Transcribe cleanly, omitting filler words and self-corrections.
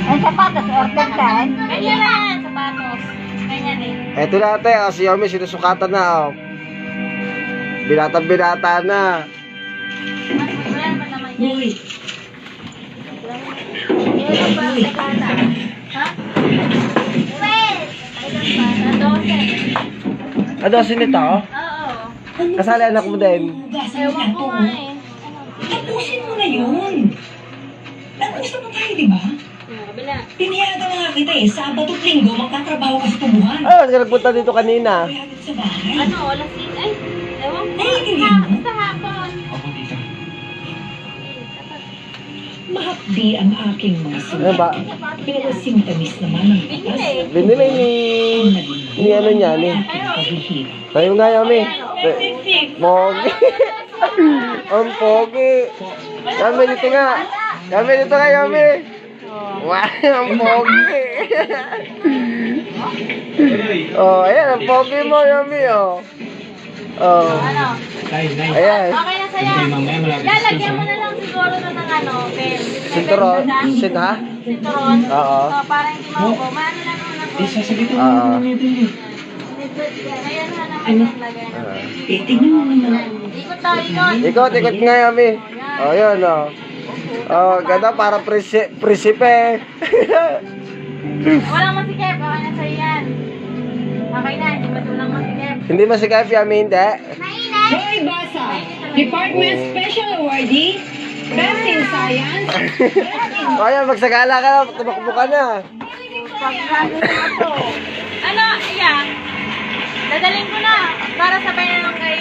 Ang sapatos, order ka eh. Ganyan na yan, sapatos. Ganyan eh. Eto na ate, si Yomi sinusukatan na. Binata na. Mas wala ba naman yan? Uy. Ilan ba ang sakata? Ha? Wait! Ilan ba? Sa 12. Ano sinito? Oo. Kasali anak mo din. Ewan ko nga eh. Tapusin mo na yun. Nag-gusto mo tayo, di ba? Kabila. Pinayagan na nga kita eh. Sabado at Linggo, magtatrabaho ka sa tubuhan. Ah, ka nagpunta dito kanina. Kaya agad sa bahay. Ano, alas 8? Ay, ewan ko. Naiintindihan mo? Sa hapon. Mahapdi ang aking mga Ano ba? Pero sintamis naman ang Binili. Binili ni ano niya, ni. paghihirap. Sayo nga, Yomi. Pogi. Ang pogi. Yomi, dito nga. Yomi, dito nga, Yomi. Wow, ang pogi. Oh, ayan, ang pogi mo, Yomi, oh. Oh, Ano? ayan. Okay na sa'yo. Lalagyan mo na lang siguro na ng ano, pen. Sinturon. Sin, ha? Sinturon. Oo. So, para hindi maupo. Maano lang naman ako. Ayan na naman yan. Lagyan natin. Tingnan mo naman. Ikot tayo, ikot. Ikot nga, Yomi. Oh, yun, oh. Oh, ganda, para prisipe. Walang masikip. Okay na sa'yo yan. Okay na. Hindi ba walang masikip? Hindi masikap, Yomi, hindi. Mainit. Joy Basa, Department Special Awardee, Best in Science. O, ayan, magsagala ka na, tumakbo ka na. Ano, iya. Dadaling ko na. Para sabay na lang kay